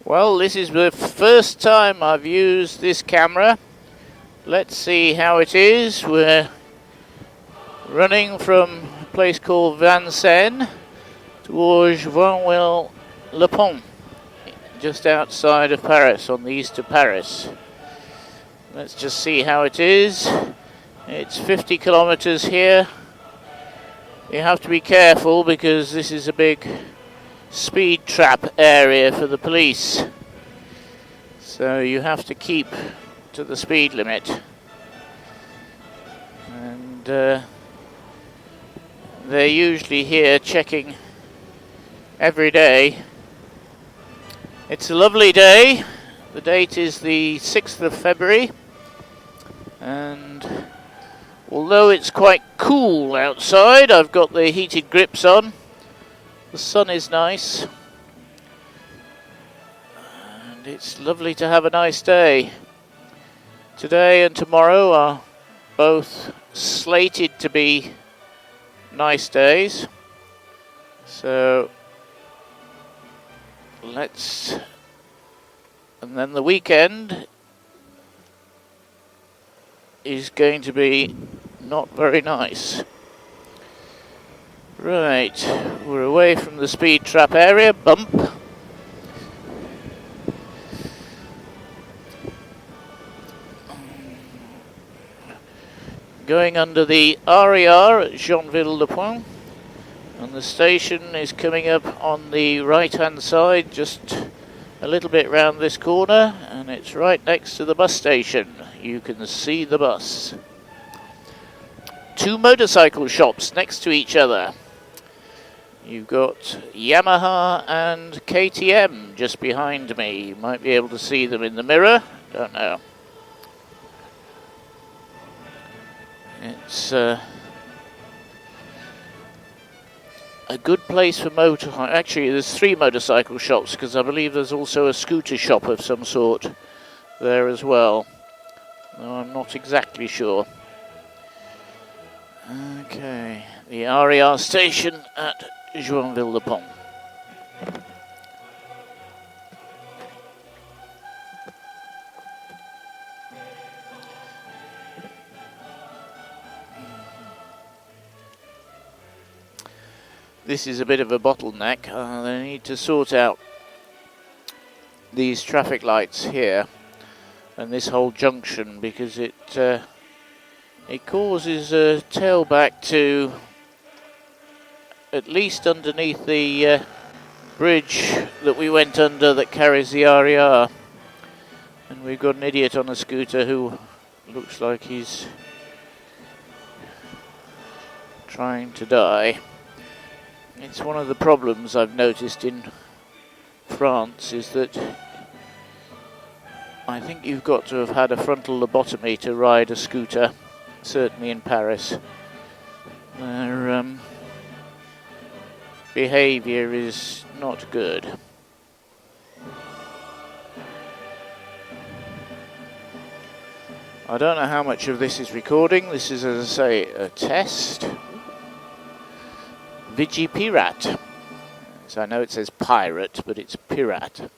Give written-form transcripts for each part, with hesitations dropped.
Well, this is the first time I've used this camera. Let's see how it is. We're running from a place called Vincennes towards Vanwell-le-Pont, just outside of Paris, on the east of Paris. Let's just see how it is. It's 50 kilometers here. You have to be careful because this is a big speed trap area for the police. So you have to keep to the speed limit. And they're usually here checking every day. It's a lovely day. The date is the 6th of February. And although it's quite cool outside, I've got the heated grips on. The sun is nice. And it's lovely to have a nice day. Today and tomorrow are both slated to be nice days. So and then the weekend is going to be not very nice. Right, we're away from the speed trap area, bump. Going under the RER at Jeanville-le-Pont, and the station is coming up on the right hand side, just a little bit round this corner, and it's right next to the bus station. You can see the bus. Two motorcycle shops next to each other. You've got Yamaha and KTM just behind me. You might be able to see them in the mirror, don't know. It's a good place for actually there's 3 motorcycle shops, because I believe there's also a scooter shop of some sort there as well. No, I'm not exactly sure. Okay, the RER station at Jeanville-le-Pont. This is a bit of a bottleneck. They need to sort out these traffic lights here and this whole junction, because it causes a tailback to at least underneath the bridge that we went under that carries the RER. And we've got an idiot on a scooter who looks like he's trying to die. It's one of the problems I've noticed in France, is that I think you've got to have had a frontal lobotomy to ride a scooter, certainly in Paris. Their behaviour is not good. I don't know how much of this is recording. This is, as I say, a test. Vigipirat. So I know it says pirate, but it's pirate.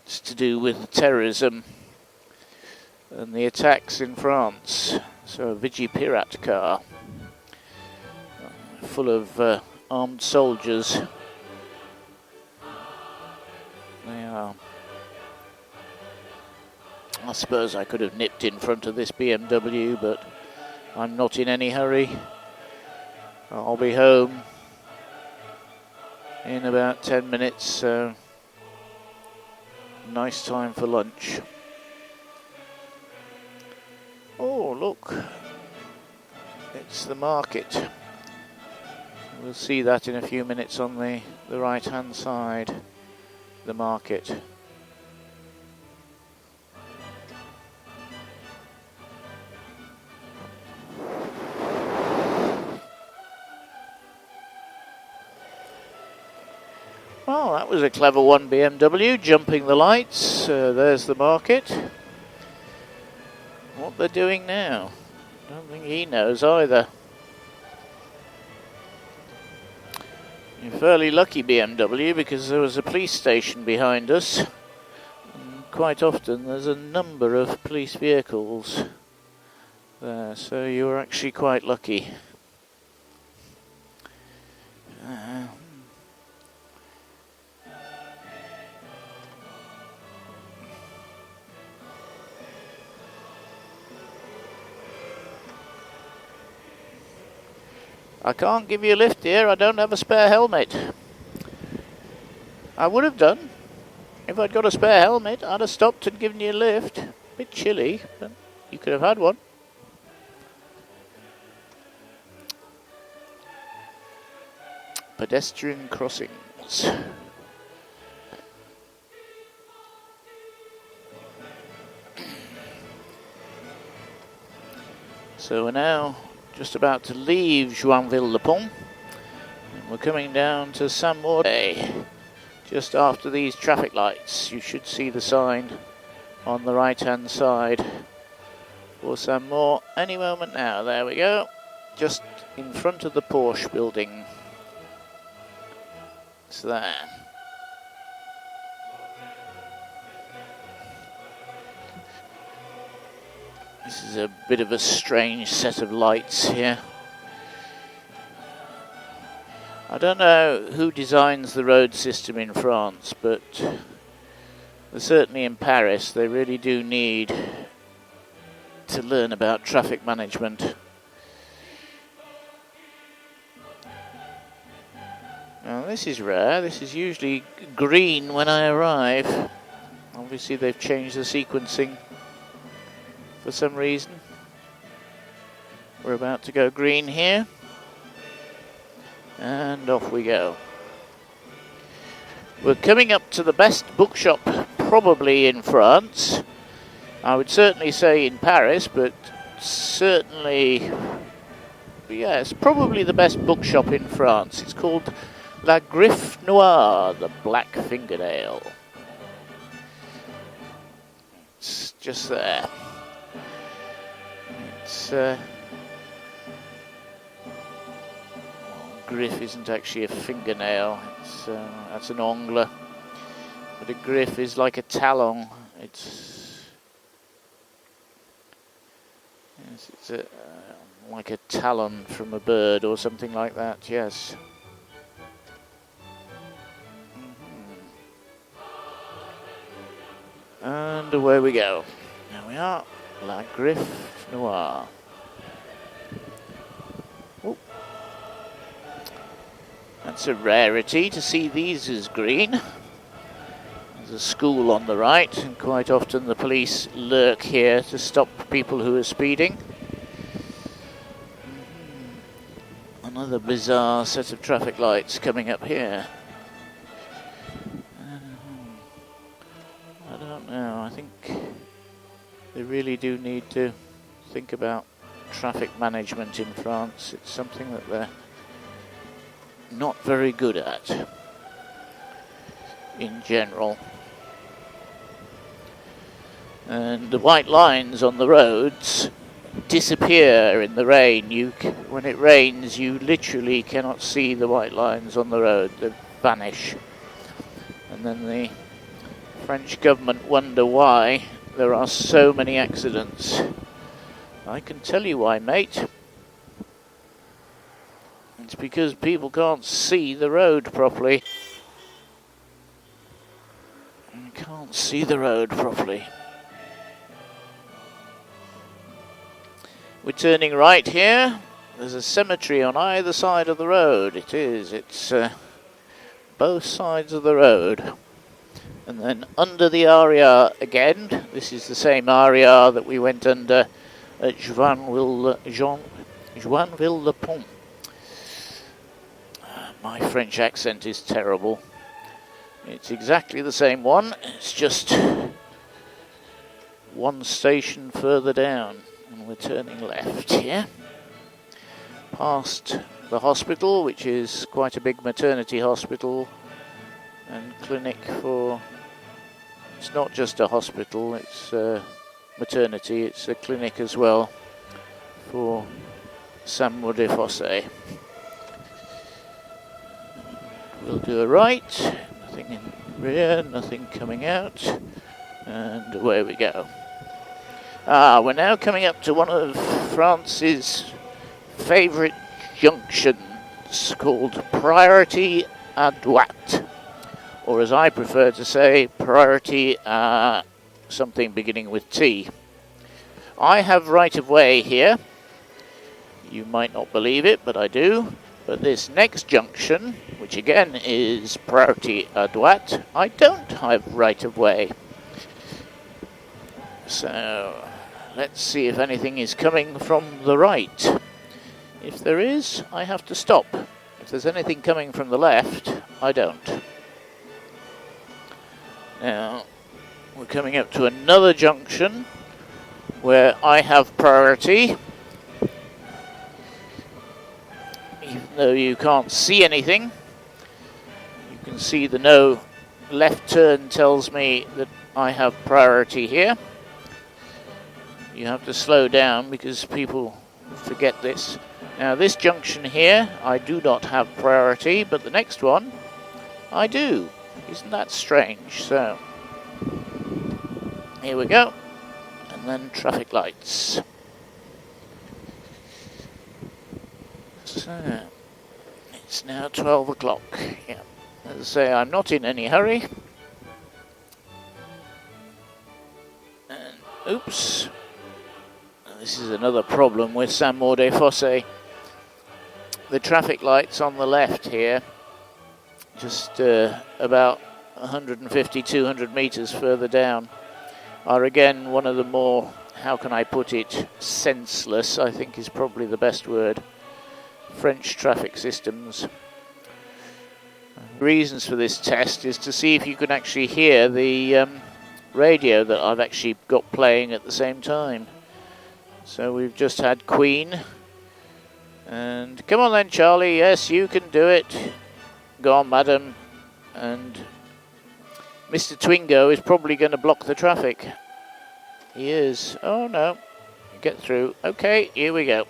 It's to do with terrorism and the attacks in France. So a Vigipirat car full of armed soldiers. They are. I suppose I could have nipped in front of this BMW, but I'm not in any hurry. I'll be home in about 10 minutes, so nice time for lunch. Oh, look, it's the market. We'll see that in a few minutes on the right hand side, the market. Well, that was a clever one, BMW, jumping the lights. There's the market. What they're doing now, I don't think he knows either. You're fairly lucky, BMW, because there was a police station behind us. And quite often there's a number of police vehicles there, so you were actually quite lucky. I can't give you a lift here, I don't have a spare helmet. I would have done. If I'd got a spare helmet, I'd have stopped and given you a lift. Bit chilly, but you could have had one. Pedestrian crossings. So we're now just about to leave Joinville-le-Pont, and we're coming down to Saint-Maur. Just after these traffic lights, you should see the sign on the right-hand side for Saint-Maur any moment now. There we go, just in front of the Porsche building. It's there. This is a bit of a strange set of lights here. I don't know who designs the road system in France, but certainly in Paris they really do need to learn about traffic management. Now this is rare, this is usually green when I arrive. Obviously they've changed the sequencing for some reason. We're about to go green here. And off we go. We're coming up to the best bookshop probably in France. I would certainly say in Paris, but certainly, yes, probably the best bookshop in France. It's called La Griffe Noire, the Black Fingernail. It's just there. It's griffe isn't actually a fingernail. It's that's an ongle, but a griffe is like a talon. It's like a talon from a bird or something like that. Yes. And away we go. There we are, La Griffe Noire. Ooh. That's a rarity to see these as green. There's a school on the right, and quite often the police lurk here to stop people who are speeding. Another bizarre set of traffic lights coming up here. I don't know, I think they really do need to think about traffic management in France. It's something that they're not very good at in general. And the white lines on the roads disappear in the rain. When it rains, you literally cannot see the white lines on the road. They vanish. And then the French government wonder why there are so many accidents. I can tell you why, mate. It's because people can't see the road properly. You can't see the road properly. We're turning right here. There's a cemetery on either side of the road. It's both sides of the road. And then under the area again, this is the same area that we went under at Joinville-le-Pont. My French accent is terrible. It's exactly the same one, it's just one station further down. And we're turning left here. Past the hospital, which is quite a big maternity hospital and clinic for... It's not just a hospital, it's maternity, it's a clinic as well for Saint-Maur-des-Fossés. We'll do a right, nothing in rear, nothing coming out, and away we go. We're now coming up to one of France's favourite junctions called Priority à droite, or as I prefer to say, Priority à something beginning with T. I have right of way here. You might not believe it, but I do. But this next junction, which again is Priority à droite, I don't have right of way. So let's see if anything is coming from the right. If there is, I have to stop. If there's anything coming from the left, I don't. Now, we're coming up to another junction where I have priority. Even though you can't see anything, you can see the no left turn tells me that I have priority here. You have to slow down because people forget this. Now this junction here, I do not have priority, but the next one, I do. Isn't that strange? So, here we go. And then traffic lights. So, it's now 12 o'clock. Yeah. As I say, I'm not in any hurry. And, oops. This is another problem with Saint-Maur-des-Fossés. The traffic lights on the left here, just about 150, 200 meters further down, are again one of the more, how can I put it, senseless, I think is probably the best word, French traffic systems. Reasons for this test is to see if you can actually hear the radio that I've actually got playing at the same time. So we've just had Queen, and come on then Charlie, yes you can do it, go on madam, and Mr. Twingo is probably going to block the traffic. He is, oh no, get through, okay, here we go.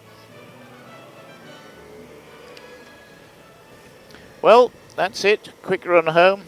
Well, that's it, quick run home.